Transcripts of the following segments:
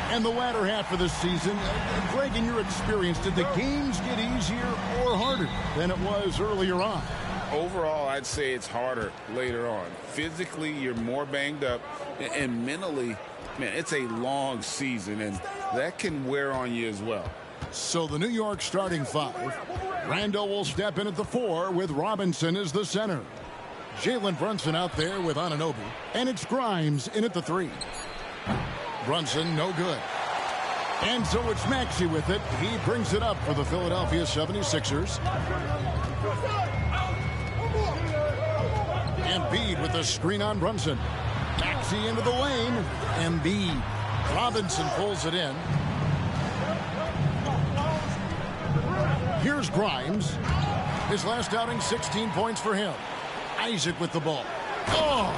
And the latter half of the season, Greg, in your experience, did the games get easier or harder than it was earlier on? Overall, I'd say it's harder later on. Physically, you're more banged up, and mentally, man, it's a long season, and that can wear on you as well. So the New York starting five. Randall will step in at the 4 with Robinson as the center. Jalen Brunson out there with Anunoby, and it's Grimes in at the 3. Brunson, no good. And so it's Maxey with it. He brings it up for the Philadelphia 76ers. Embiid with the screen on Brunson. Maxey into the lane. Embiid. Robinson pulls it in. Here's Grimes. His last outing, 16 points for him. Isaac with the ball. Oh,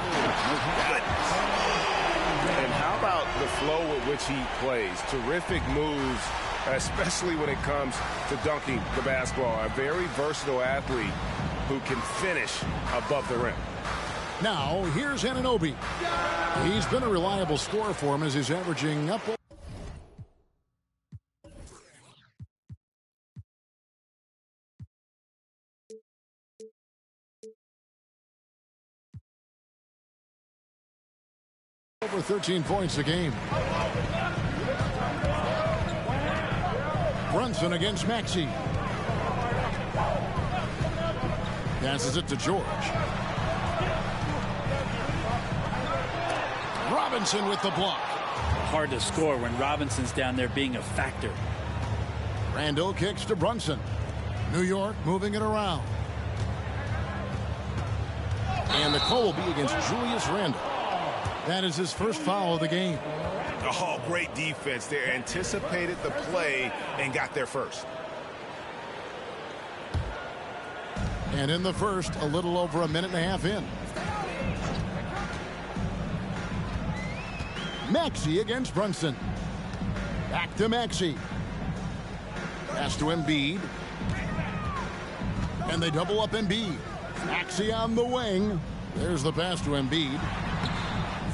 and how about the flow with which he plays? Terrific moves, especially when it comes to dunking the basketball. A very versatile athlete who can finish above the rim. Now, here's Anunoby. He's been a reliable scorer for him as he's averaging up. Over 13 points a game. Brunson against Maxey. Passes it to George. Robinson with the block. Hard to score when Robinson's down there being a factor. Randall kicks to Brunson. New York moving it around. And the call will be against Julius Randall. That is his first foul of the game. Oh, great defense. They anticipated the play and got there first. And in the first, a little over a minute and a half in. Maxey against Brunson. Back to Maxey. Pass to Embiid. And they double up Embiid. Maxey on the wing. There's the pass to Embiid.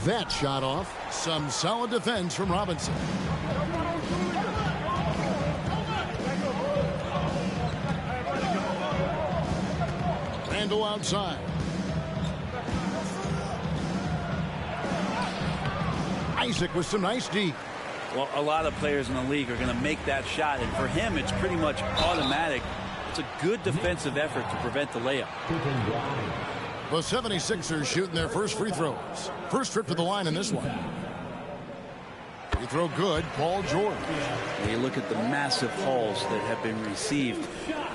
That shot off. Some solid defense from Robinson. Randall outside. Isaac with some nice D. Well, a lot of players in the league are going to make that shot, and for him, it's pretty much automatic. It's a good defensive effort to prevent the layup. The 76ers shooting their first free throws. First trip to the line in this one. Free throw good, Paul George. You look at the massive hauls that have been received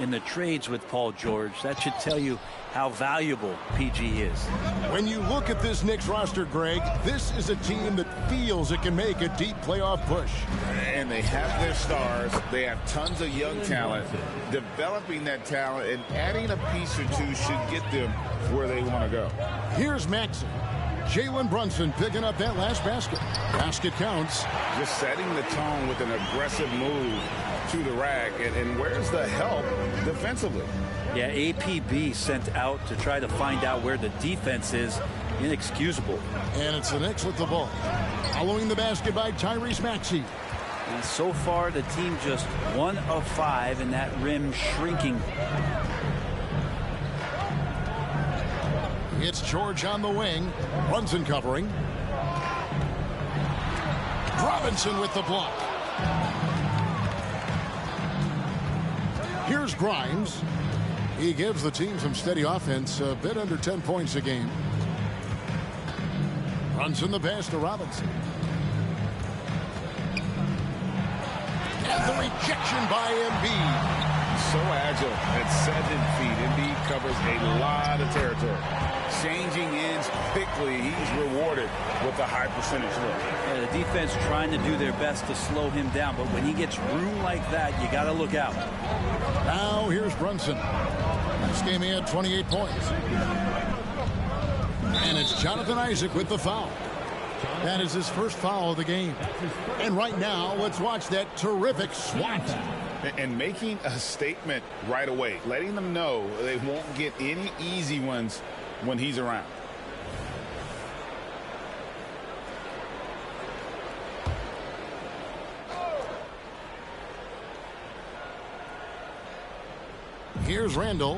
in the trades with Paul George. That should tell you how valuable PG is. When you look at this Knicks roster, Greg, this is a team that feels it can make a deep playoff push. And they have their stars. They have tons of young talent. Developing that talent and adding a piece or two should get them where they want to go. Here's Maxey. Jalen Brunson picking up that last basket. Basket counts. Just setting the tone with an aggressive move to the rack. And where's the help defensively? Yeah, APB sent out to try to find out where the defense is. Inexcusable. And it's the Knicks with the ball. Following the basket by Tyrese Maxey. And so far, the team just 1 of 5, and that rim shrinking. It's George on the wing. Brunson covering. Robinson with the block. Here's Grimes. He gives the team some steady offense, a bit under 10 points a game. Brunson the pass to Robinson. And the rejection by Embiid. So agile at 7 feet. Embiid covers a lot of territory. Changing ends quickly. He's rewarded with a high percentage look. Yeah, the defense trying to do their best to slow him down, but when he gets room like that, you got to look out. Now here's Brunson. This game he had 28 points. And it's Jonathan Isaac with the foul. That is his first foul of the game. And right now, let's watch that terrific swat. And making a statement right away, letting them know they won't get any easy ones when he's around. Here's Randall.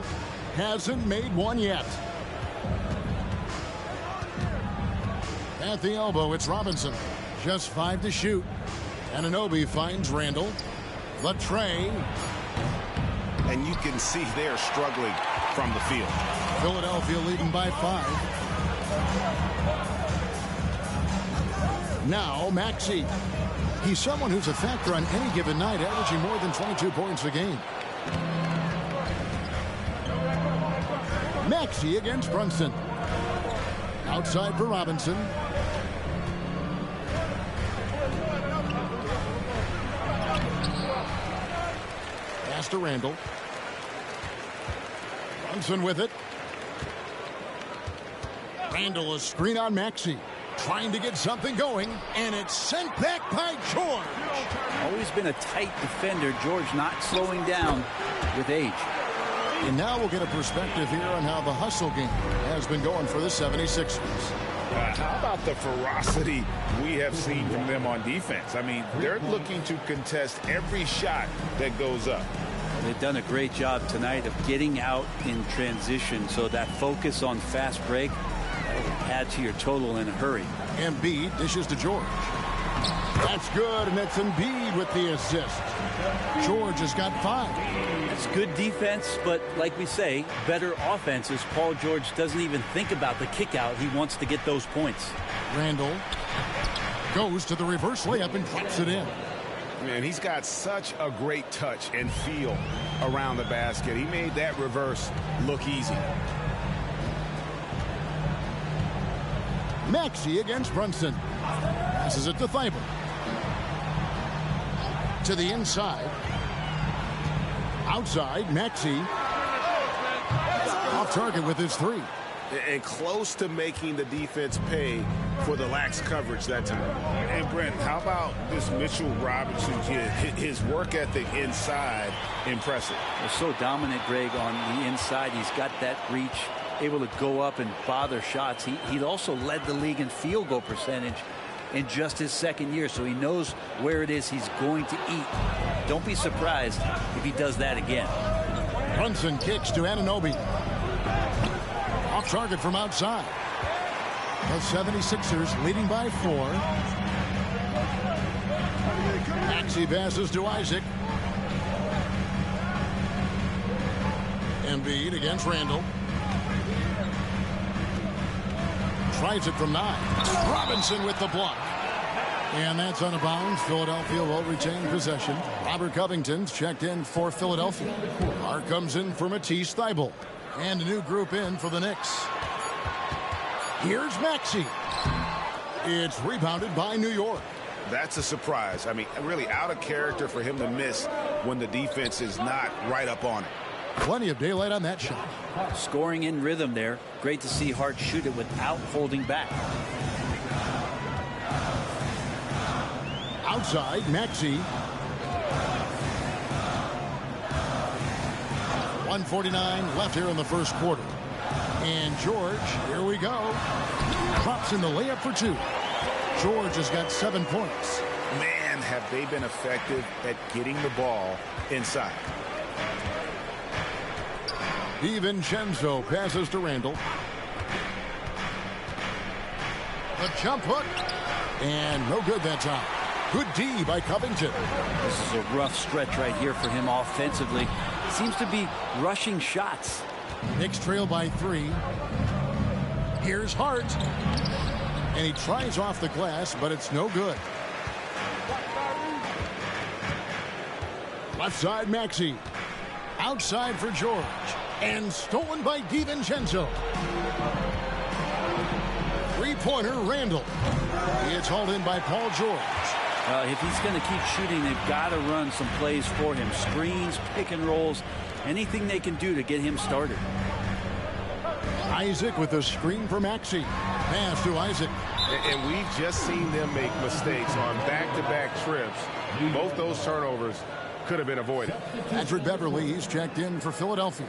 Hasn't made one yet. At the elbow, it's Robinson. Just 5 to shoot. Anunoby finds Randall. The tray. And you can see they're struggling from the field. Philadelphia leading by 5. Now Maxey. He's someone who's a factor on any given night, averaging more than 22 points a game. Maxey against Brunson. Outside for Robinson. Pass to Randall. Brunson with it. Randall, a screen on Maxey. Trying to get something going, and it's sent back by George. Always been a tight defender. George not slowing down with age. And now we'll get a perspective here on how the hustle game has been going for the 76ers. How about the ferocity we have seen from them on defense? I mean, they're looking to contest every shot that goes up. They've done a great job tonight of getting out in transition, so that focus on fast break add to your total in a hurry. Embiid dishes to George. That's good, and that's Embiid with the assist. George has got 5. It's good defense, but like we say, better offense as Paul George doesn't even think about the kick out. He wants to get those points. Randall goes to the reverse layup and drops it in. Man, he's got such a great touch and feel around the basket. He made that reverse look easy. Maxey against Brunson. Passes it to Thibault. To the inside. Outside, Maxey. Off target with his 3. And close to making the defense pay for the lax coverage that time. And Brent, how about this Mitchell Robinson kid? His work ethic inside, impressive. They're so dominant, Greg, on the inside. He's got that reach, able to go up and bother shots. He also led the league in field goal percentage in just his second year, so he knows where it is he's going to eat. Don't be surprised if he does that again. Brunson kicks to Anunoby. Off target from outside. The 76ers leading by 4. Maxey passes to Isaac. Embiid against Randall. Tries it from 9. Robinson with the block. And that's out of bounds. Philadelphia will retain possession. Robert Covington's checked in for Philadelphia. Mark comes in for Matisse Thybulle. And a new group in for the Knicks. Here's Maxey. It's rebounded by New York. That's a surprise. I mean, really out of character for him to miss when the defense is not right up on it. Plenty of daylight on that shot. Scoring in rhythm there. Great to see Hart shoot it without holding back. Outside, Maxey. 1:49 left here in the first quarter. And George, here we go. Drops in the layup for 2. George has got 7 points. Man, have they been effective at getting the ball inside. DiVincenzo passes to Randall. The jump hook. And no good that time. Good D by Covington. This is a rough stretch right here for him offensively. Seems to be rushing shots. Knicks trail by 3. Here's Hart. And he tries off the glass, but it's no good. Left side, Maxey. Outside for George. And stolen by DiVincenzo. Three-pointer, Randall. It's hauled in by Paul George. If he's going to keep shooting, they've got to run some plays for him. Screens, pick and rolls, anything they can do to get him started. Isaac with a screen for Maxey. Pass to Isaac. And we've just seen them make mistakes on back-to-back trips. Both those turnovers could have been avoided. Patrick Beverley, he's checked in for Philadelphia.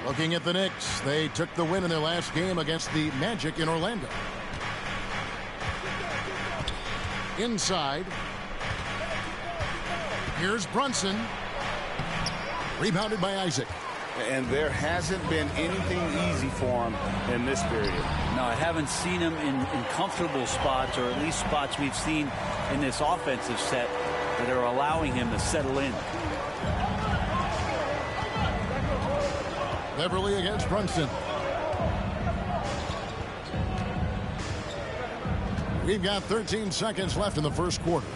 Looking at the Knicks, they took the win in their last game against the Magic in Orlando. Inside. Here's Brunson. Rebounded by Isaac. And there hasn't been anything easy for him in this period. No, I haven't seen him in comfortable spots, or at least spots we've seen in this offensive set that are allowing him to settle in. Beverly against Brunson. We've got 13 seconds left in the first quarter.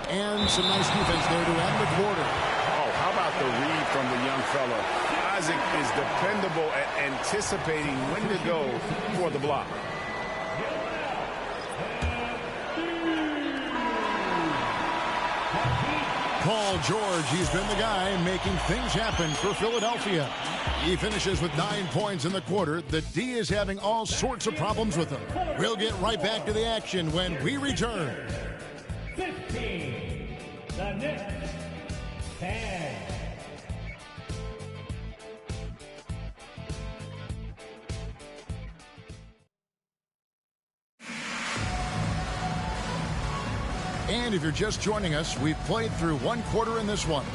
And some nice defense there to end the quarter. Oh, how about the read from the young fella? Isaac is dependable at anticipating when to go for the block. Paul George, he's been the guy making things happen for Philadelphia. He finishes with 9 points in the quarter. The D is having all sorts of problems with him. We'll get right back to the action when we return. 15. The Knicks. 10. And if you're just joining us, we've played through one quarter in this one.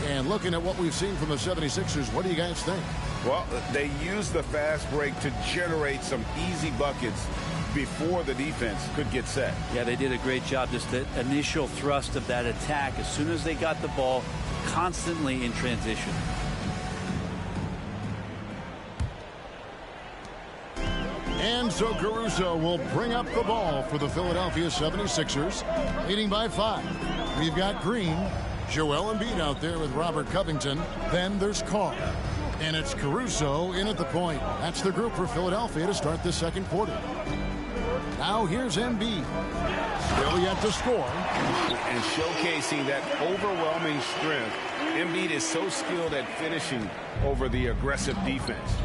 And looking at what we've seen from the 76ers, what do you guys think? Well, they used the fast break to generate some easy buckets before the defense could get set. Yeah, they did a great job. Just the initial thrust of that attack, as soon as they got the ball, constantly in transition. And so Caruso will bring up the ball for the Philadelphia 76ers, leading by 5. We've got Green, Joel Embiid out there with Robert Covington. Then there's Carr. And it's Caruso in at the point. That's the group for Philadelphia to start the second quarter. Now here's Embiid. Still yet to score. And showcasing that overwhelming strength. Embiid is so skilled at finishing over the aggressive defense.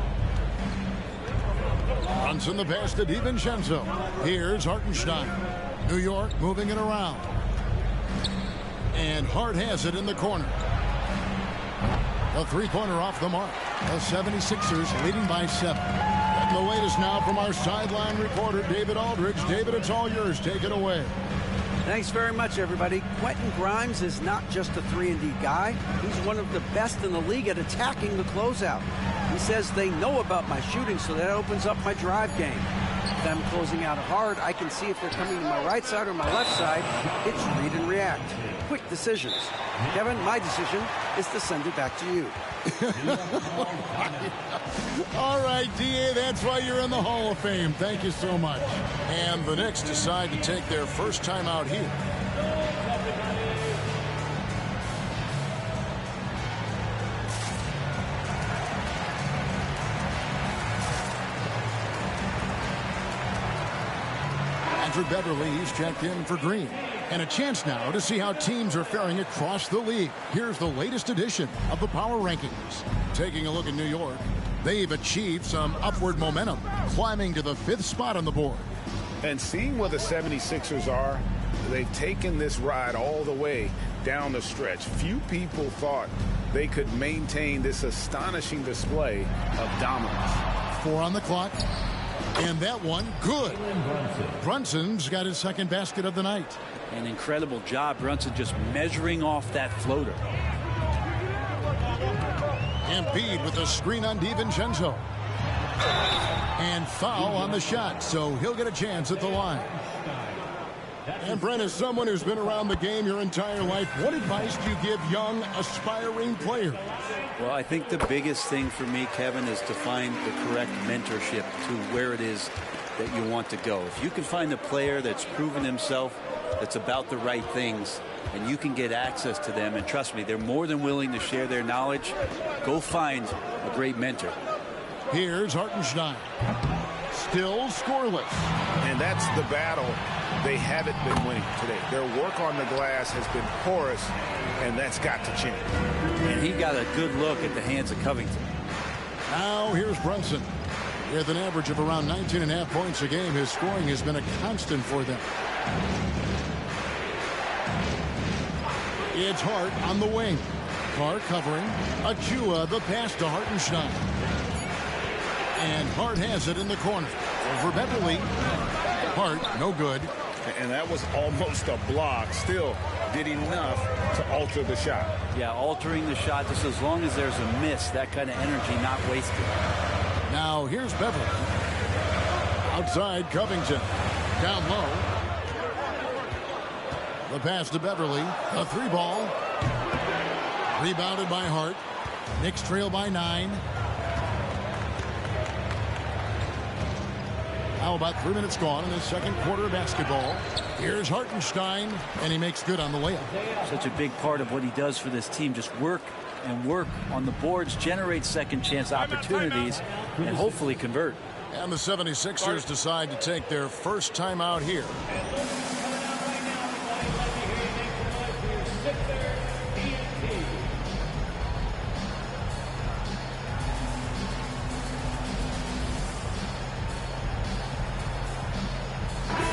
Brunson the pass to DiVincenzo. Here's Hartenstein. New York moving it around. And Hart has it in the corner. A three-pointer off the mark. The 76ers leading by 7. And the latest now from our sideline reporter, David Aldridge. David, it's all yours. Take it away. Thanks very much, everybody. Quentin Grimes is not just a 3-and-D guy. He's one of the best in the league at attacking the closeout. He says they know about my shooting, so that opens up my drive game. If I'm closing out hard, I can see if they're coming to my right side or my left side. It's read and react. Quick decisions. Kevin, my decision is to send it back to you. All right, D.A., that's why you're in the Hall of Fame. Thank you so much. And the Knicks decide to take their first time out here. Patrick Beverly, he's checked in for Green. And a chance now to see how teams are faring across the league. Here's the latest edition of the Power Rankings. Taking a look at New York, they've achieved some upward momentum, climbing to the 5th spot on the board. And seeing where the 76ers are, they've taken this ride all the way down the stretch. Few people thought they could maintain this astonishing display of dominance. 4 on the clock. And that one, good. Brunson's got his second basket of the night. An incredible job, Brunson, just measuring off that floater. Embiid with a screen on DiVincenzo. And foul on the shot, so he'll get a chance at the line. And Brent, as someone who's been around the game your entire life, what advice do you give young, aspiring players? Well, I think the biggest thing for me, Kevin, is to find the correct mentorship to where it is that you want to go. If you can find a player that's proven himself, that's about the right things, and you can get access to them, and trust me, they're more than willing to share their knowledge, go find a great mentor. Here's Hartenstein. Still scoreless. And that's the battle they haven't been winning today. Their work on the glass has been porous, and that's got to change. And he got a good look at the hands of Covington. Now here's Brunson. With an average of around 19.5 points a game, his scoring has been a constant for them. It's Hart on the wing. Carr covering. Achua, the pass to Hartenstein. And Hart has it in the corner. Over Beverly. Hart, no good. And that was almost a block. Still did enough to alter the shot. Yeah, altering the shot just as long as there's a miss. That kind of energy not wasted. Now here's Beverly. Outside Covington. Down low. The pass to Beverly. A 3-ball. Rebounded by Hart. Knicks trail by 9. Now about 3 minutes gone in the second quarter of basketball. Here's Hartenstein, and he makes good on the layup. Such a big part of what he does for this team. Just work and work on the boards, generate second chance opportunities, and hopefully convert. And the 76ers decide to take their first time out here.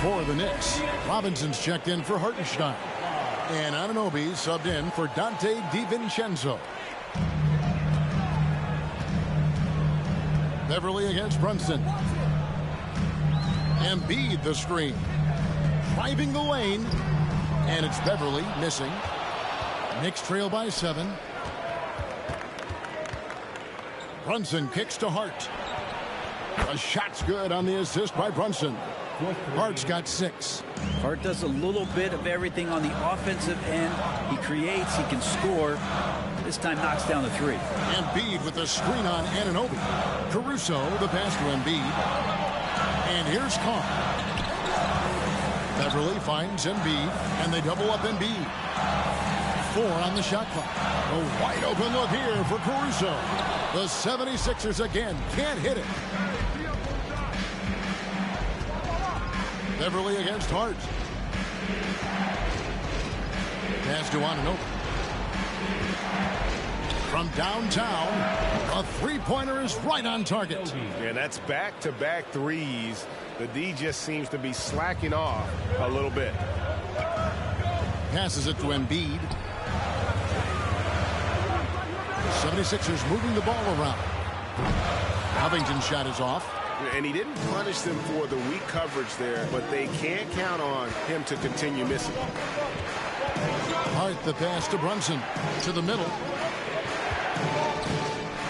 For the Knicks, Robinson's checked in for Hartenstein. And Anunoby subbed in for Dante DiVincenzo. Beverly against Brunson. Embiid the screen. Driving the lane. And it's Beverly missing. Knicks trail by 7. Brunson kicks to Hart. A shot's good on the assist by Brunson. Hart's got 6. Hart does a little bit of everything on the offensive end. He creates, he can score. This time knocks down the 3. Embiid with the screen on Anunoby. Caruso, the pass to Embiid. And here's Carr. Beverly finds Embiid, and they double up Embiid. 4 on the shot clock. A wide open look here for Caruso. The 76ers again can't hit it. Beverly against Hart. Pass to Anunoby. From downtown, a three-pointer is right on target. And that's back-to-back threes. The D just seems to be slacking off a little bit. Passes it to Embiid. 76ers moving the ball around. Covington's shot is off. And he didn't punish them for the weak coverage there, but they can't count on him to continue missing. Hart the pass to Brunson. To the middle.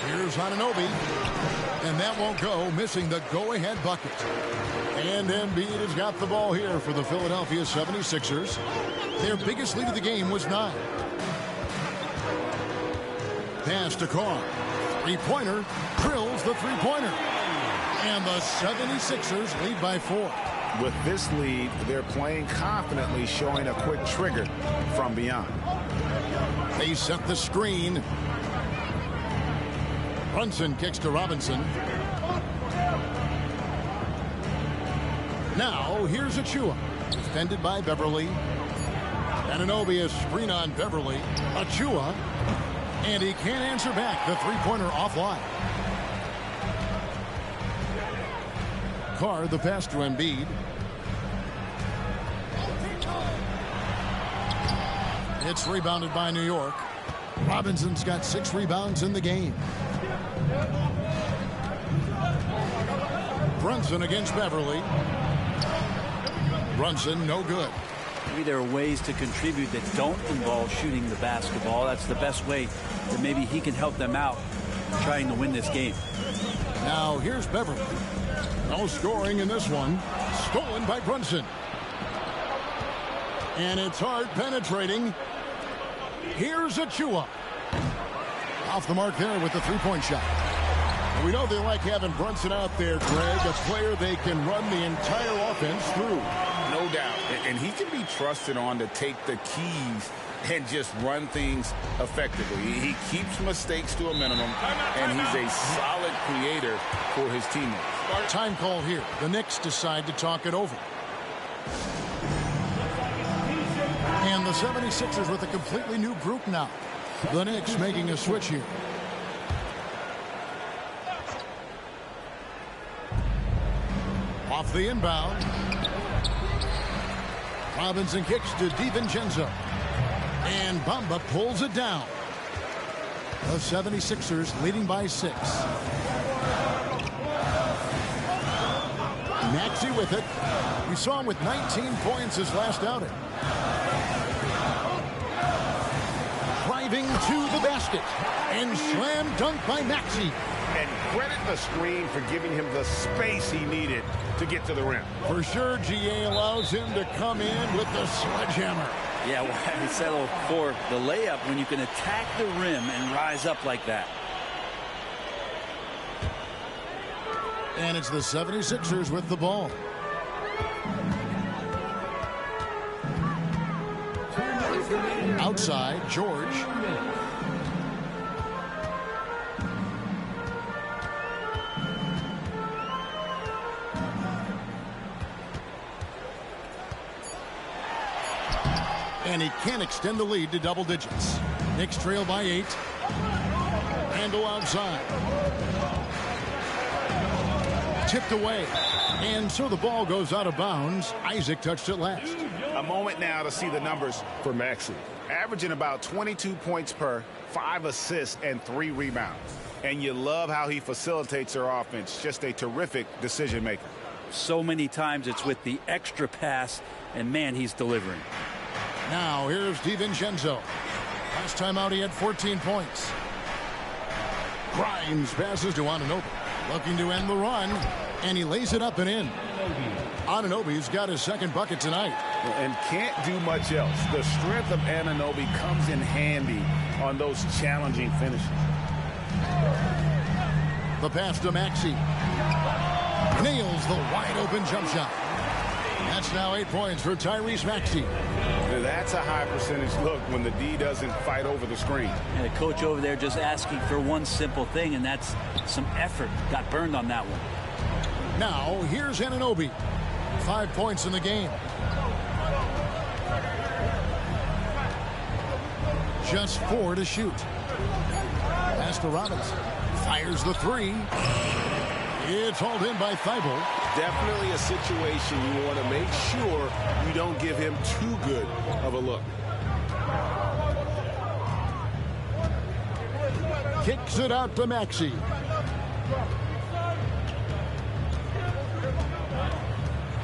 Here's Anunoby. And that won't go, missing the go-ahead bucket. And Embiid has got the ball here for the Philadelphia 76ers. Their biggest lead of the game was 9. Pass to Carr. Three-pointer. Drills the three-pointer. And the 76ers lead by 4. With this lead, they're playing confidently, showing a quick trigger from beyond. They set the screen. Brunson kicks to Robinson. Now, here's Achua. Defended by Beverly. Anunoby, a screen on Beverly. Achua. And he can't answer back. The three-pointer offline. Carr, the pass to Embiid. It's rebounded by New York. Robinson's got 6 rebounds in the game. Brunson against Beverly. Brunson, no good. Maybe there are ways to contribute that don't involve shooting the basketball. That's the best way that maybe he can help them out trying to win this game. Now here's Beverly. No scoring in this one. Stolen by Brunson. And it's Hart penetrating. Here's Achua. Off the mark there with the three-point shot. And we know they like having Brunson out there, Greg, a player they can run the entire offense through. No doubt. And he can be trusted on to take the keys and just run things effectively. He keeps mistakes to a minimum, and he's a solid creator for his teammates. Time call here. The Knicks decide to talk it over. And the 76ers with a completely new group now. The Knicks making a switch here. Off the inbound. Robinson kicks to DiVincenzo. And Bamba pulls it down. The 76ers leading by 6. Maxey with it. We saw him with 19 points his last outing. Driving to the basket. And slam dunk by Maxey. And credit the screen for giving him the space he needed to get to the rim. For sure, GA allows him to come in with the sledgehammer. Yeah, well, we settled for the layup when you can attack the rim and rise up like that. And it's the 76ers with the ball. Outside, George. And he can't extend the lead to double digits. Knicks trail by 8. Randle outside. Tipped away. And so the ball goes out of bounds. Isaac touched it last. A moment now to see the numbers for Maxey. Averaging about 22 points per, 5 assists, and 3 rebounds. And you love how he facilitates their offense. Just a terrific decision maker. So many times it's with the extra pass, and man, he's delivering. Now here's DiVincenzo. Last time out he had 14 points. Grimes passes to Anunoby. Looking to end the run. And he lays it up and in. Anunoby's got his second bucket tonight. And can't do much else. The strength of Anunoby comes in handy on those challenging finishes. The pass to Maxey. Nails the wide open jump shot. That's now 8 points for Tyrese Maxey. That's a high percentage look when the D doesn't fight over the screen. And the coach over there just asking for one simple thing, and that's some effort. Got burned on that one. Now here's Anunoby. 5 points in the game. Just 4 to shoot. Pass to Robinson. Fires the 3. It's hauled in by Thibault. Definitely a situation you want to make sure you don't give him too good of a look. Kicks it out to Maxey.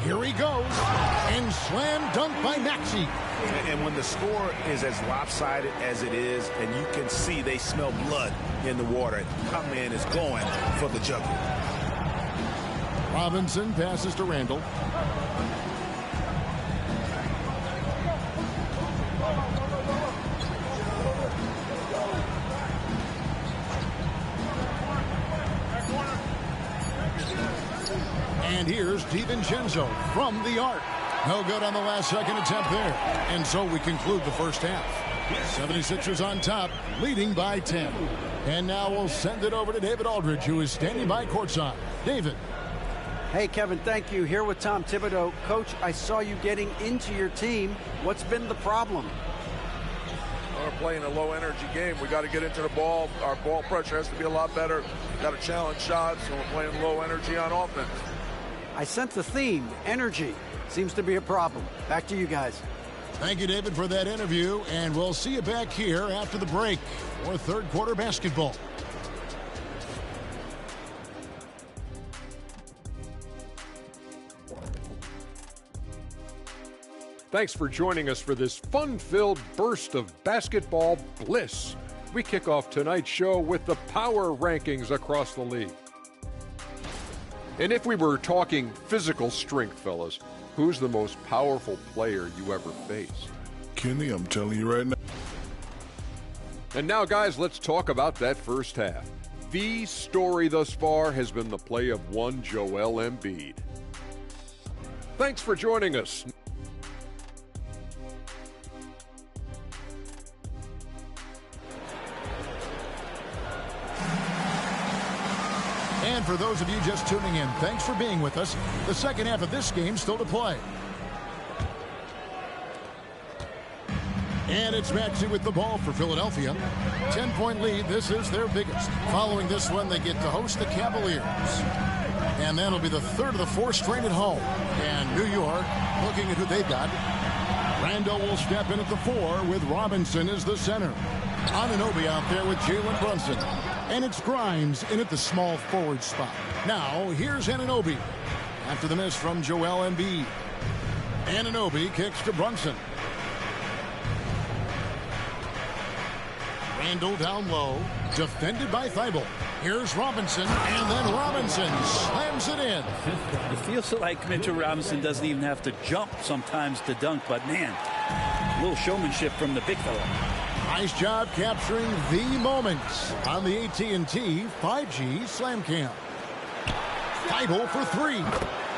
Here he goes. And slam dunk by Maxey. And when the score is as lopsided as it is, and you can see they smell blood in the water, my man is going for the jugular. Robinson passes to Randle. And here's DiVincenzo from the arc. No good on the last second attempt there. And so we conclude the first half. 76ers on top, leading by 10. And now we'll send it over to David Aldridge, who is standing by courtside. David. Hey, Kevin, thank you. Here with Tom Thibodeau. Coach, I saw you getting into your team. What's been the problem? We're playing a low-energy game. We got to get into the ball. Our ball pressure has to be a lot better. Got to challenge shots, and we're playing low energy on offense. I sense the theme, energy. Seems to be a problem. Back to you guys. Thank you, David, for that interview, and we'll see you back here after the break for third quarter basketball. Thanks for joining us for this fun-filled burst of basketball bliss. We kick off tonight's show with the power rankings across the league. And if we were talking physical strength, fellas, who's the most powerful player you ever faced? Kenny, I'm telling you right now. And now, guys, let's talk about that first half. The story thus far has been the play of one Joel Embiid. Thanks for joining us. And for those of you just tuning in, thanks for being with us. The second half of this game still to play. And it's Maxey with the ball for Philadelphia. 10-point lead. This is their biggest. Following this one, they get to host the Cavaliers. And that'll be the third of the four straight at home. And New York, looking at who they've got. Randall will step in at the 4 with Robinson as the center. Anunoby out there with Jalen Brunson. And it's Grimes in at the small forward spot. Now, here's Anunoby. After the miss from Joel Embiid. Anunoby kicks to Brunson. Randall down low. Defended by Thibault. Here's Robinson, and then Robinson slams it in. It feels like Mitchell Robinson doesn't even have to jump sometimes to dunk, but man, a little showmanship from the big fella. Nice job capturing the moments on the AT&T 5G Slam Cam. Thibault for 3.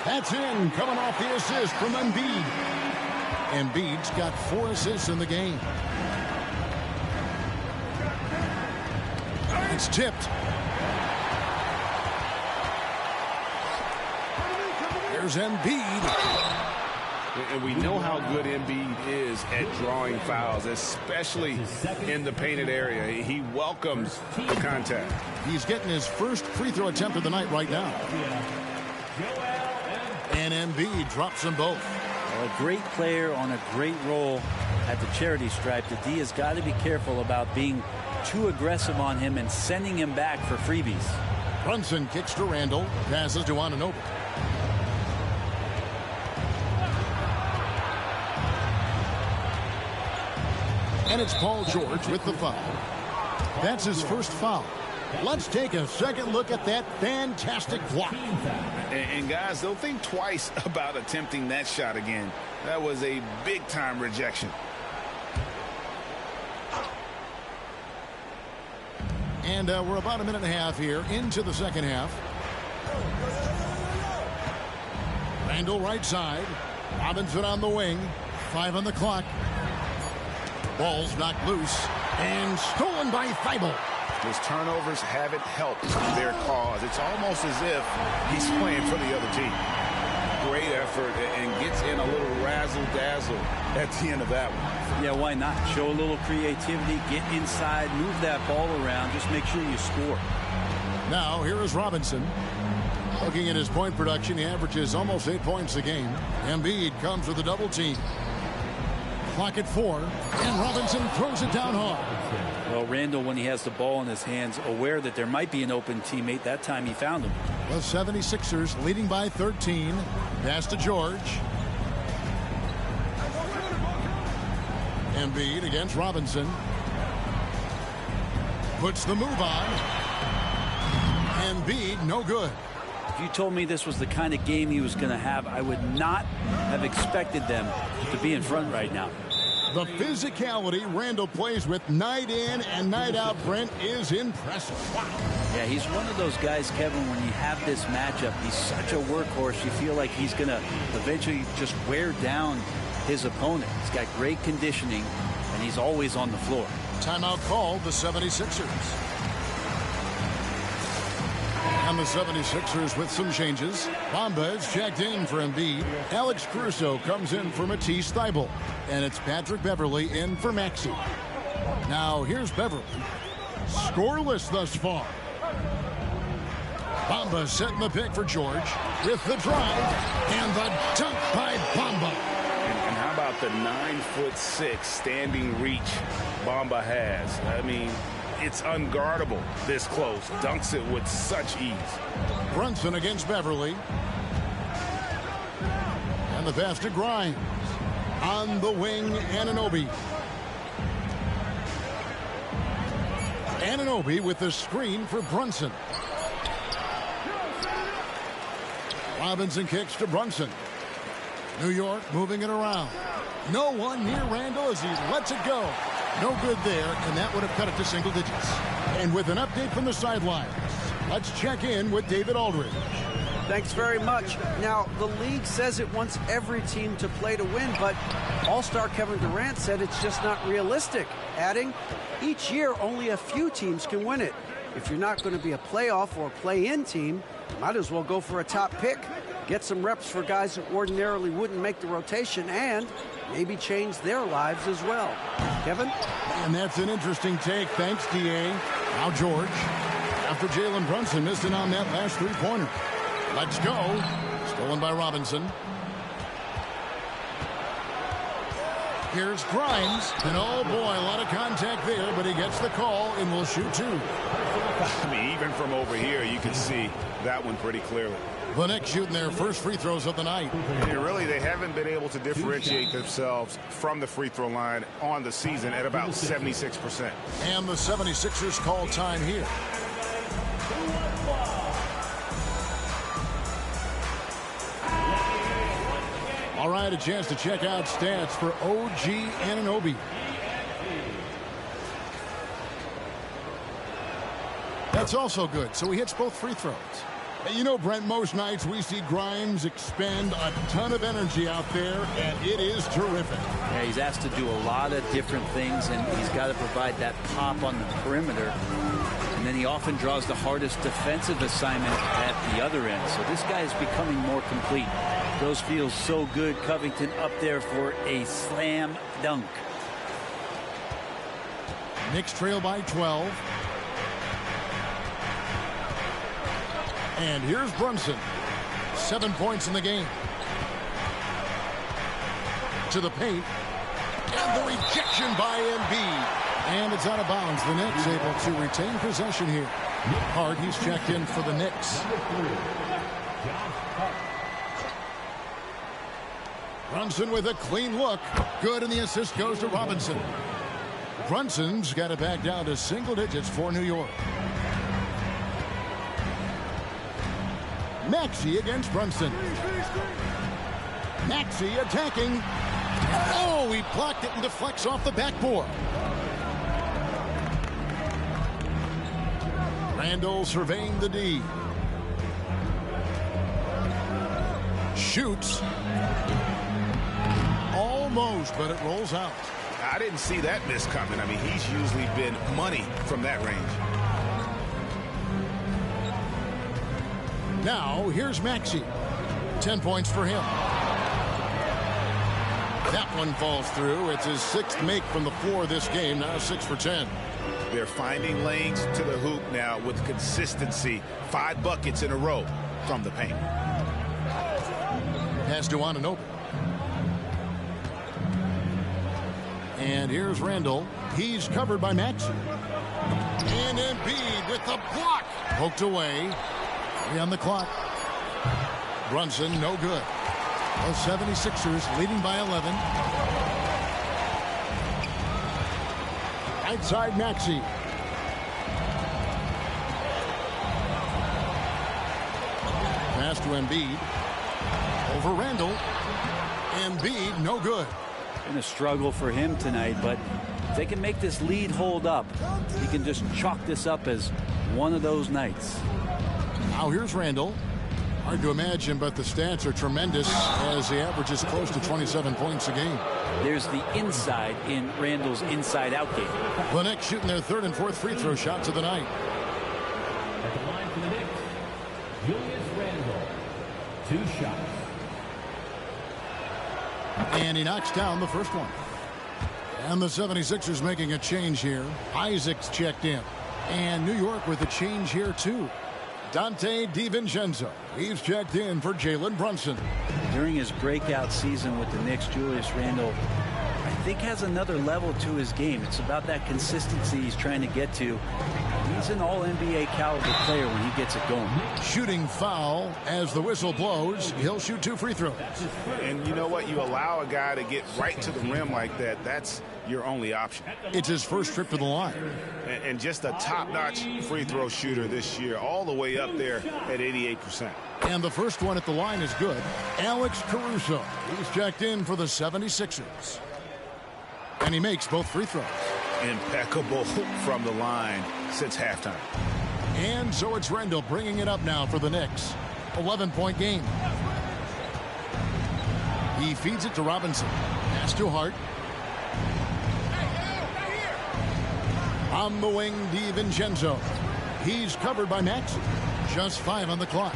That's in, coming off the assist from Embiid. Embiid's got 4 assists in the game. It's tipped. There's Embiid. And we know how good Embiid is at drawing fouls, especially in the painted area. He welcomes the contact. He's getting his first free throw attempt of the night right now. And Embiid drops them both. Well, a great player on a great role at the charity stripe. The D has got to be careful about being too aggressive on him and sending him back for freebies. Brunson kicks to Randall. Passes to Anunoby. And it's Paul George with the foul. That's his first foul. Let's take a second look at that fantastic block. And guys, don't think twice about attempting that shot again. That was a big-time rejection. And we're about a minute and a half here into the second half. Randall right side. Robinson on the wing. 5 on the clock. Ball's knocked loose and stolen by Thibault. His turnovers haven't helped their cause. It's almost as if he's playing for the other team. Great effort and gets in a little razzle-dazzle at the end of that one. Yeah, why not? Show a little creativity, get inside, move that ball around, just make sure you score. Now, here is Robinson. Looking at his point production, he averages almost 8 points a game. Embiid comes with a double team. Clock at 4, and Robinson throws it down hard. Well, Randall, when he has the ball in his hands, aware that there might be an open teammate, that time he found him. The 76ers leading by 13. Pass to George. Embiid against Robinson. Puts the move on. Embiid, no good. If you told me this was the kind of game he was going to have, I would not have expected them to be in front right now. The physicality Randall plays with night in and night out, Brent, is impressive. Wow. Yeah, he's one of those guys, Kevin, when you have this matchup, he's such a workhorse. You feel like he's going to eventually just wear down his opponent. He's got great conditioning, and he's always on the floor. Timeout called, the 76ers. And the 76ers with some changes. Bamba is checked in for Embiid. Alex Caruso comes in for Matisse Thybulle. And it's Patrick Beverley in for Maxey. Now here's Beverley. Scoreless thus far. Bamba setting the pick for George with the drive and the dunk by Bamba. And how about the 9'6" standing reach Bamba has? I mean, it's unguardable this close. Dunks it with such ease. Brunson against Beverley. And the pass to Grimes. On the wing, Anunoby. Anunoby with the screen for Brunson. Robinson kicks to Brunson. New York moving it around. No one near Randall as he lets it go. No good there, and that would have cut it to single digits. And with an update from the sidelines, let's check in with David Aldridge. Thanks very much. Now, the league says it wants every team to play to win, but All-Star Kevin Durant said it's just not realistic, adding, each year only a few teams can win it. If you're not going to be a playoff or play-in team, you might as well go for a top pick, get some reps for guys who ordinarily wouldn't make the rotation, and maybe change their lives as well. Kevin? And that's an interesting take. Thanks, D.A. Now George. After Jalen Brunson missed it on that last three-pointer. Let's go. Stolen by Robinson. Here's Grimes. And oh boy, a lot of contact there, but he gets the call and will shoot two. I mean, even from over here, you can see that one pretty clearly. The Knicks shooting their first free throws of the night. And really, they haven't been able to differentiate themselves from the free throw line on the season at about 76%. And the 76ers call time here. All right, a chance to check out stats for OG Anunoby. That's also good, so he hits both free throws. You know, Brent, most nights we see Grimes expend a ton of energy out there, and it is terrific. Yeah, he's asked to do a lot of different things, and he's got to provide that pop on the perimeter. And then he often draws the hardest defensive assignment at the other end. So this guy is becoming more complete. Those feels so good. Covington up there for a slam dunk. Knicks trail by 12. And here's Brunson. 7 points in the game. To the paint. And the rejection by Embiid. And it's out of bounds. The Knicks able to retain possession here. Hart, he's checked in for the Knicks. Brunson with a clean look. Good, and the assist goes to Robinson. Brunson's got it back down to single digits for New York. Maxey against Brunson. Maxey attacking. Oh, he blocked it and deflects off the backboard. Randall surveying the D. Shoots. Almost, but it rolls out. I didn't see that miss coming. I mean, he's usually been money from that range. Now, here's Maxey. 10 points for him. That one falls through. It's his sixth make from the floor this game. Now 6 for 10. They're finding lanes to the hoop now with consistency. 5 buckets in a row from the paint. Pass to Anunoby. And here's Randall. He's covered by Maxey. And Embiid with the block. Poked away. 3 on the clock. Brunson, no good. The 76ers leading by 11. Right side, Maxey. Pass to Embiid. Over Randall. Embiid, no good. Been a struggle for him tonight, but if they can make this lead hold up, he can just chalk this up as one of those nights. Now here's Randall. Hard to imagine, but the stats are tremendous as he averages close to 27 points a game. There's the inside in Randall's inside-out game. The Knicks shooting their third and fourth free throw shots of the night. At the line for the Knicks, Julius Randle. 2 shots. And he knocks down the first one. And the 76ers making a change here. Isaac's checked in. And New York with a change here, too. Dante DiVincenzo. He's checked in for Jalen Brunson. During his breakout season with the Knicks, Julius Randle, I think, has another level to his game. It's about that consistency he's trying to get to. He's an all-NBA caliber player when he gets it going. Shooting foul as the whistle blows. He'll shoot 2 free throws. And you know what? You allow a guy to get right to the rim like that. That's your only option. It's his first trip to the line. And just a top-notch free throw shooter this year, all the way up there at 88%. And the first one at the line is good. Alex Caruso. He's checked in for the 76ers. And he makes both free throws. Impeccable from the line since halftime. And so it's Randall bringing it up now for the Knicks. 11-point game. He feeds it to Robinson. Pass to Hart. On the wing, DiVincenzo. He's covered by Maxey. Just 5 on the clock.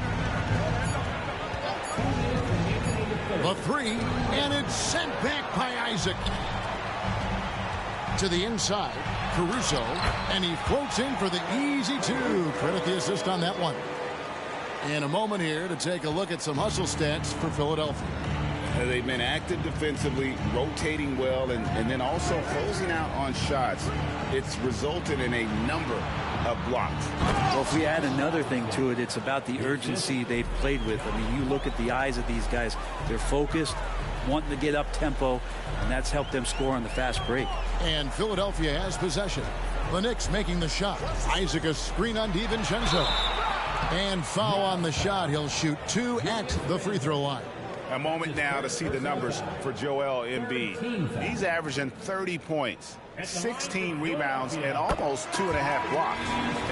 The 3, and it's sent back by Isaac. To the inside, Caruso, and he floats in for the easy 2. Credit the assist on that one. In a moment here to take a look at some hustle stats for Philadelphia. They've been active defensively, rotating well, and then also closing out on shots. It's resulted in a number of blocks. Well, if we add another thing to it, it's about the urgency they've played with. I mean, you look at the eyes of these guys. They're focused, wanting to get up tempo, and that's helped them score on the fast break. And Philadelphia has possession. The Knicks making the shot. Isaac a screen on DiVincenzo. And foul on the shot. He'll shoot 2 at the free throw line. A moment now to see the numbers for Joel Embiid. He's averaging 30 points, 16 rebounds, and almost 2.5 blocks.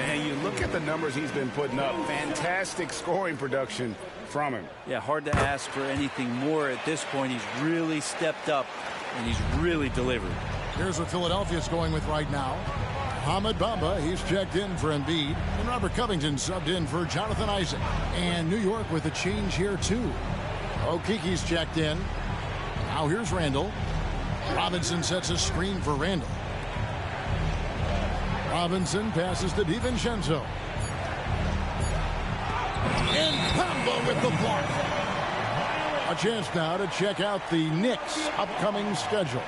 And you look at the numbers he's been putting up. Fantastic scoring production from him. Yeah, hard to ask for anything more at this point. He's really stepped up, and he's really delivered. Here's what Philadelphia's going with right now. Mohamed Bamba, he's checked in for Embiid. And Robert Covington subbed in for Jonathan Isaac. And New York with a change here, too. Okiki's checked in. Now here's Randall. Robinson sets a screen for Randall. Robinson passes to DiVincenzo. And Bamba with the block. A chance now to check out the Knicks' upcoming schedule.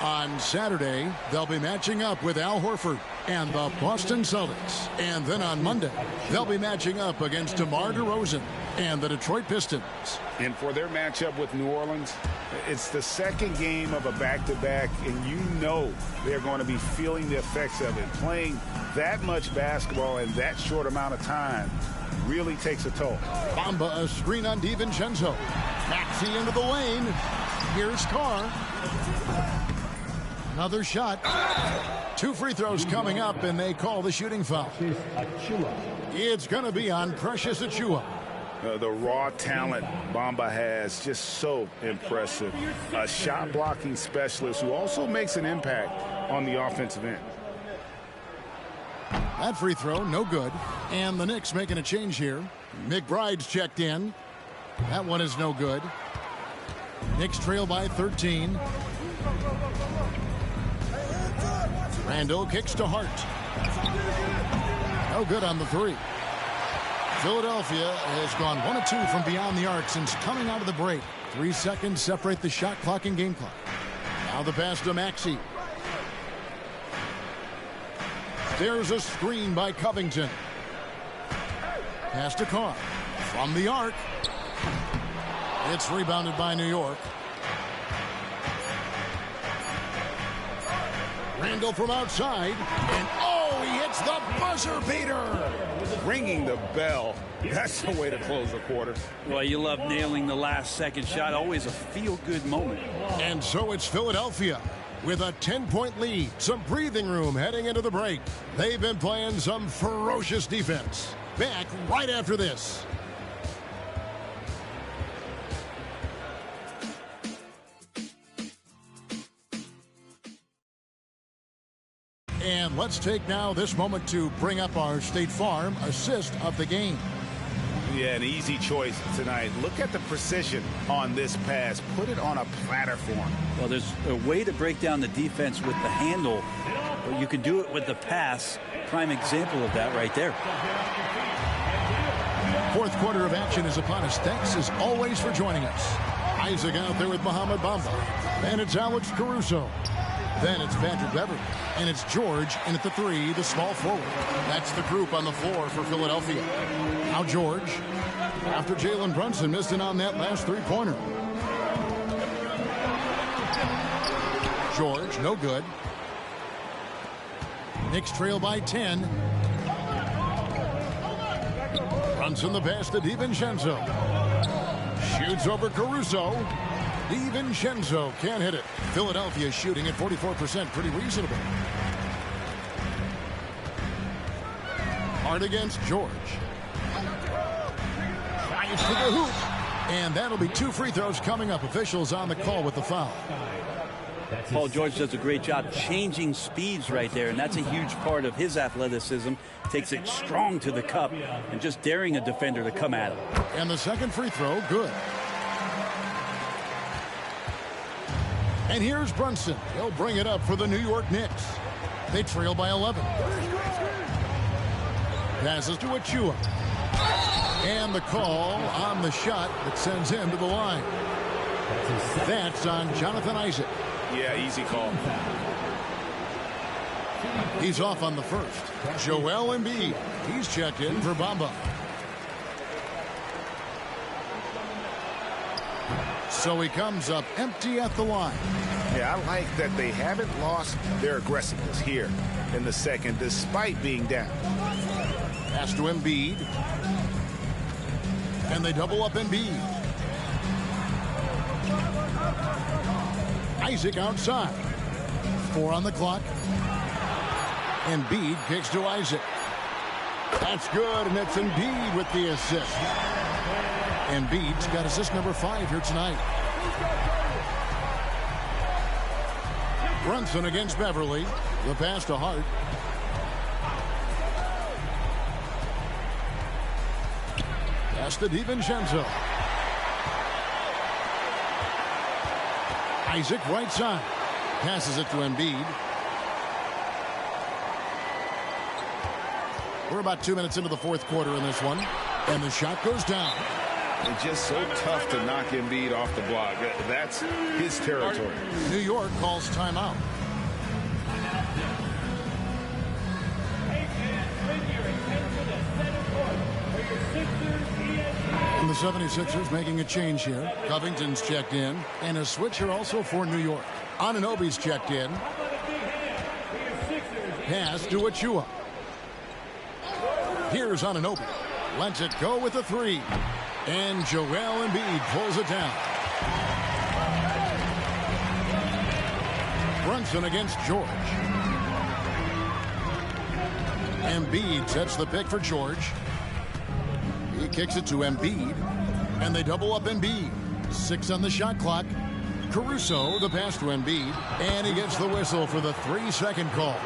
On Saturday, they'll be matching up with Al Horford and the Boston Celtics. And then on Monday, they'll be matching up against DeMar DeRozan and the Detroit Pistons. And for their matchup with New Orleans, it's the second game of a back-to-back, and you know they're going to be feeling the effects of it. Playing that much basketball in that short amount of time really takes a toll. Bamba a screen on DiVincenzo. Maxey into the lane. Here's Carr. Another shot. 2 free throws coming up, and they call the shooting foul. It's going to be on Precious Achiuwa. The raw talent Bamba has, just so impressive. A shot blocking specialist who also makes an impact on the offensive end. That free throw, no good. And the Knicks making a change here. McBride's checked in. That one is no good. Knicks trail by 13. Randall kicks to Hart. No good on the 3. Philadelphia has gone 1 of 2 from beyond the arc since coming out of the break. 3 seconds separate the shot clock and game clock. Now the pass to Maxey. There's a screen by Covington. Pass to Carr. From the arc. It's rebounded by New York. Randall from outside. And oh, he hits the buzzer beater. Ringing the bell. That's the way to close the quarter. Well, you love nailing the last second shot. Always a feel-good moment. And so it's Philadelphia with a 10-point lead. Some breathing room heading into the break. They've been playing some ferocious defense. Back right after this. And let's take now this moment to bring up our State Farm assist of the game. Yeah, an easy choice tonight. Look at the precision on this pass. Put it on a platter for him. Well, there's a way to break down the defense with the handle, but you can do it with the pass. Prime example of that right there. Fourth quarter of action is upon us. Thanks as always for joining us. Isaac out there with Mohamed Bamba. And it's Alex Caruso. Then it's Patrick Beverly. And it's George in at the 3, the small forward. That's the group on the floor for Philadelphia. Now George, after Jalen Brunson missed it on that last 3-pointer. George, no good. Knicks trail by 10. Brunson the pass to DiVincenzo. Shoots over Caruso. DiVincenzo can't hit it. Philadelphia shooting at 44%, pretty reasonable. Hard against George. Tries to the hoop. And that'll be 2 free throws coming up. Officials on the call with the foul. Paul George does a great job changing speeds right there, and that's a huge part of his athleticism. Takes it strong to the cup and just daring a defender to come at him. And the second free throw, good. And here's Brunson. He'll bring it up for the New York Knicks. They trail by 11. Passes to Achiuwa. And the call on the shot that sends him to the line. That's on Jonathan Isaac. Yeah, easy call. He's off on the first. Joel Embiid. He's checked in for Bamba. So he comes up empty at the line. Yeah, I like that they haven't lost their aggressiveness here in the second, despite being down. Pass to Embiid. And they double up Embiid. Isaac outside. 4 on the clock. Embiid kicks to Isaac. That's good, and it's Embiid with the assist. Embiid's got assist number 5 here tonight. Brunson against Beverly. The pass to Hart. Pass to DiVincenzo. Isaac right side. Passes it to Embiid. We're about 2 minutes into the fourth quarter in this one. And the shot goes down. It's just so tough to knock Embiid off the block. That's his territory. New York calls timeout. And the 76ers making a change here. Covington's checked in. And a switcher also for New York. Anunoby's checked in. Pass to Achua. Here's Anunoby. Lets it go with a 3. And Joel Embiid pulls it down. Brunson against George. Embiid sets the pick for George. He kicks it to Embiid. And they double up Embiid. 6 on the shot clock. Caruso, the pass to Embiid. And he gets the whistle for the 3-second call.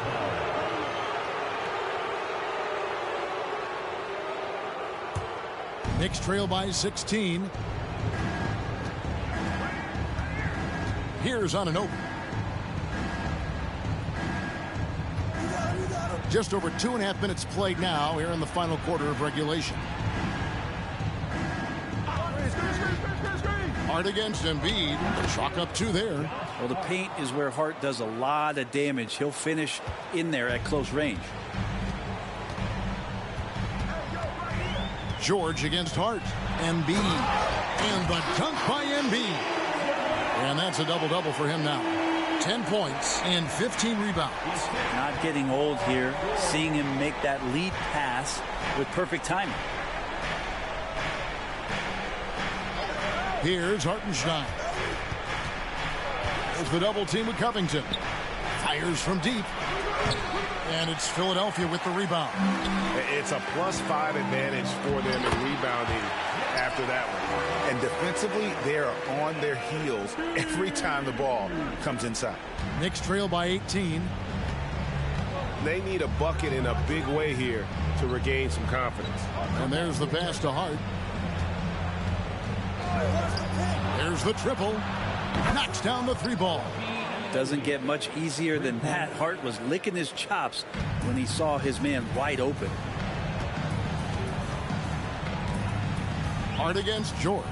Knicks trail by 16. Here's Anunoby. Just over 2.5 minutes played now here in the final quarter of regulation. Hart against Embiid. Chalk up 2 there. Well, the paint is where Hart does a lot of damage. He'll finish in there at close range. George against Hart. Embiid. And the dunk by Embiid. And that's a double-double for him now. 10 points and 15 rebounds. Not getting old here. Seeing him make that lead pass with perfect timing. Here's Hartenstein. There's the double team with Covington. Fires from deep. And it's Philadelphia with the rebound. It's a +5 advantage for them in rebounding after that one. And defensively, they are on their heels every time the ball comes inside. Knicks trail by 18. They need a bucket in a big way here to regain some confidence. And there's the pass to Hart. There's the triple. Knocks down the 3 ball. Doesn't get much easier than that. Hart was licking his chops when he saw his man wide open. Hart against George.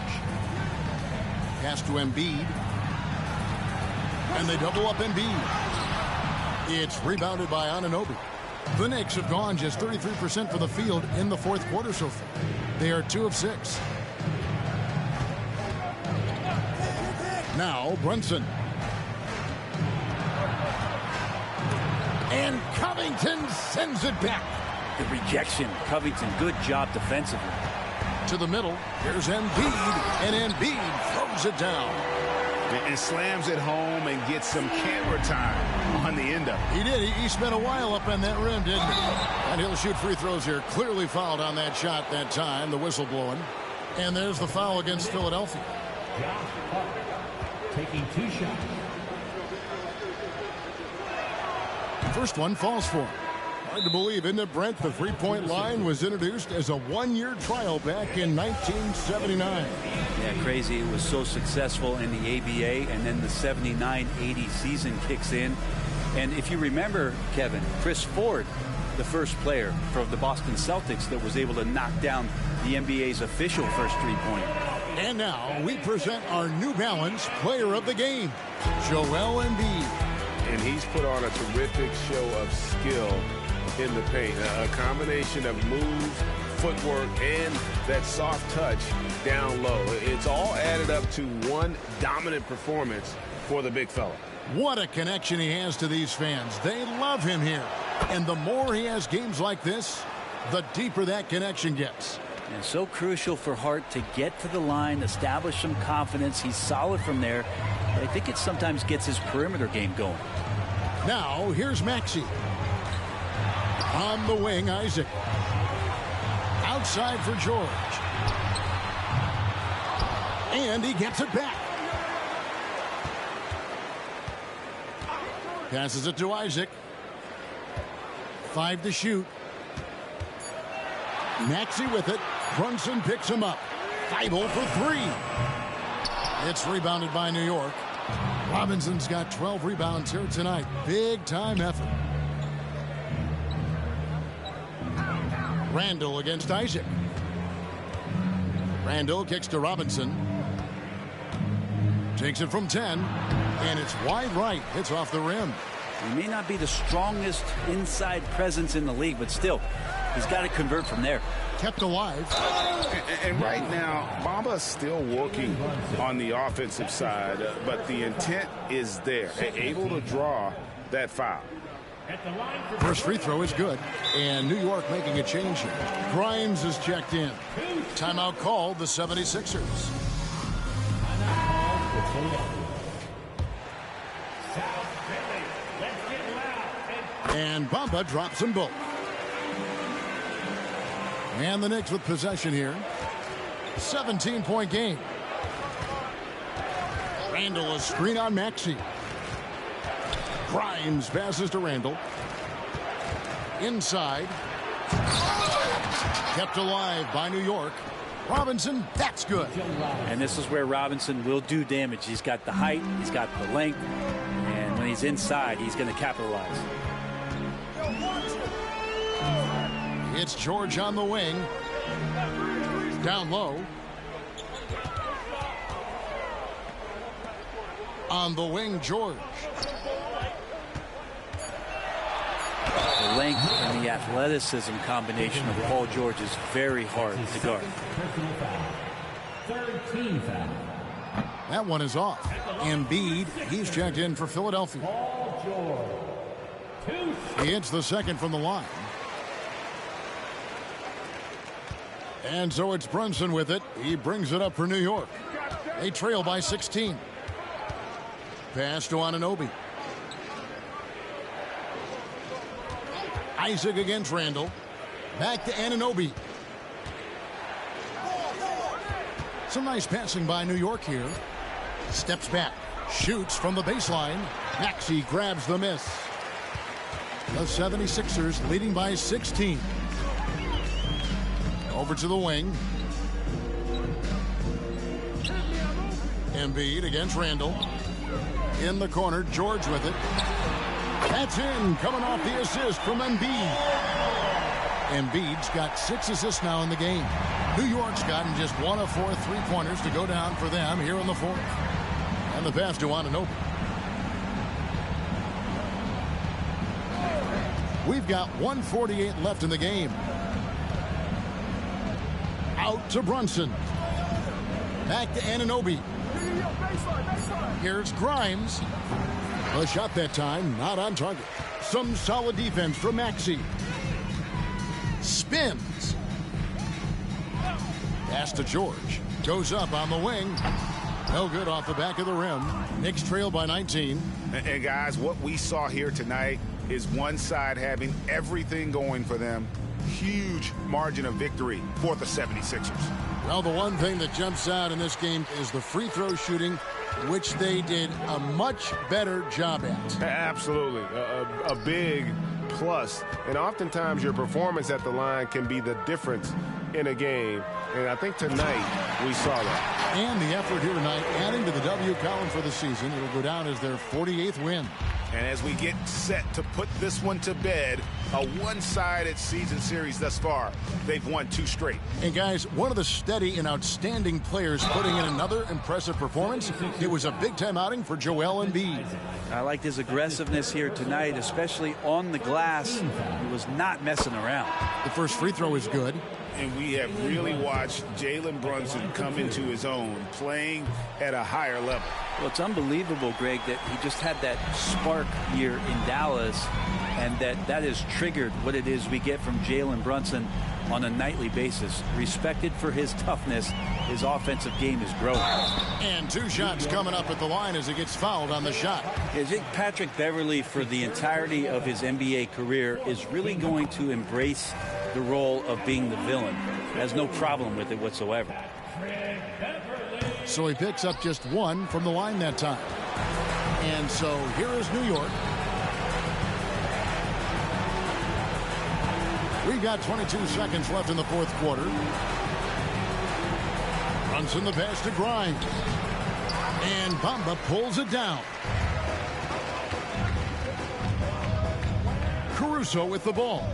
Pass to Embiid. And they double up Embiid. It's rebounded by Anunoby. The Knicks have gone just 33% for the field in the fourth quarter so far. They are 2 of 6. Now Brunson. And Covington sends it back. The rejection. Covington, good job defensively. To the middle. Here's Embiid. And Embiid throws it down. And slams it home and gets some camera time on the end of it. He did. He spent a while up on that rim, didn't he? And he'll shoot free throws here. Clearly fouled on that shot that time. The whistle blowing. And there's the foul against Philadelphia. Taking 2 shots. First one falls for him. Hard to believe, isn't it, Brent? The three-point line was introduced as a one-year trial back in 1979. Yeah, crazy. It was so successful in the ABA, and then the 79-80 season kicks in. And if you remember, Kevin, Chris Ford, the first player from the Boston Celtics that was able to knock down the NBA's official first three-pointer. And now we present our New Balance Player of the Game, Joel Embiid. And he's put on a terrific show of skill in the paint. A combination of moves, footwork, and that soft touch down low. It's all added up to one dominant performance for the big fella. What a connection he has to these fans. They love him here. And the more he has games like this, the deeper that connection gets. And so crucial for Hart to get to the line, establish some confidence. He's solid from there. But I think it sometimes gets his perimeter game going. Now, here's Maxey. On the wing, Isaac. Outside for George. And he gets it back. Passes it to Isaac. 5 to shoot. Maxey with it. Brunson picks him up. Thibault for 3. It's rebounded by New York. Robinson's got 12 rebounds here tonight. Big time effort. Randall against Isaac. Randall kicks to Robinson. Takes it from 10. And it's wide right. Hits off the rim. He may not be the strongest inside presence in the league, but still, he's got to convert from there. Kept alive. And right now, Bamba's still working on the offensive side, but the intent is there. Able to draw that foul. First free throw is good. And New York making a change here. Grimes is checked in. Timeout called the 76ers. And Bamba drops them both. And the Knicks with possession here. 17-point game. Randall a screen on Maxey. Grimes passes to Randall. Inside. Kept alive by New York. Robinson, that's good. And this is where Robinson will do damage. He's got the height, he's got the length, and when he's inside, he's going to capitalize. It's George on the wing. Down low. On the wing, George. The length and the athleticism combination of Paul George is very hard to guard. That one is off. Embiid, he's checked in for Philadelphia. He hits the second from the line. And so it's Brunson with it. He brings it up for New York. They trail by 16. Pass to Anunoby. Isaac against Randall. Back to Anunoby. Some nice passing by New York here. Steps back. Shoots from the baseline. Maxey grabs the miss. The 76ers leading by 16. Over to the wing. Embiid against Randall. In the corner, George with it. That's in, coming off the assist from Embiid. Embiid's got 6 assists now in the game. New York's gotten just 1 of 4 3-pointers to go down for them here in the fourth. And the pass to Anunoby. We've got 1:48 left in the game. Out to Brunson. Back to Anunoby. Here's Grimes. A shot that time, not on target. Some solid defense from Maxey. Spins. Pass to George. Goes up on the wing. No good off the back of the rim. Knicks trail by 19. And guys, what we saw here tonight is one side having everything going for them. Huge margin of victory for the 76ers. Well, the one thing that jumps out in this game is the free throw shooting, which they did a much better job at. Absolutely. A big plus. And oftentimes your performance at the line can be the difference in a game. And I think tonight we saw that. And the effort here tonight, adding to the W column for the season. It'll go down as their 48th win. And as we get set to put this one to bed, a one-sided season series thus far. They've won 2 straight. And guys, one of the steady and outstanding players putting in another impressive performance. It was a big-time outing for Joel Embiid. I liked his aggressiveness here tonight, especially on the glass. He was not messing around. The first free throw is good. And we have really watched Jalen Brunson come into his own, playing at a higher level. Well, it's unbelievable, Greg, that he just had that spark here in Dallas, and that has triggered what it is we get from Jalen Brunson on a nightly basis. Respected for his toughness, his offensive game is growing. And 2 shots coming up at the line as he gets fouled on the shot. I think Patrick Beverley, for the entirety of his NBA career, is really going to embrace the role of being the villain. Has no problem with it whatsoever. So he picks up just 1 from the line that time. And so here is New York. We've got 22 seconds left in the 4th quarter. Brunson the pass to Grimes. And Bamba pulls it down. Caruso with the ball.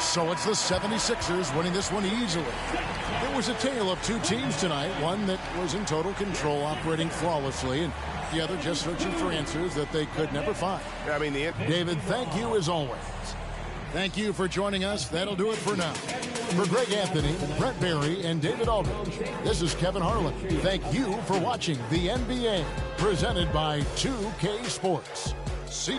So it's the 76ers winning this one easily. It was a tale of 2 teams tonight, one that was in total control, operating flawlessly, and the other just searching for answers that they could never find. David, thank you as always. Thank you for joining us. That'll do it for now. For Greg Anthony, Brett Barry, and David Aldridge, this is Kevin Harlan. Thank you for watching the NBA, presented by 2K Sports. See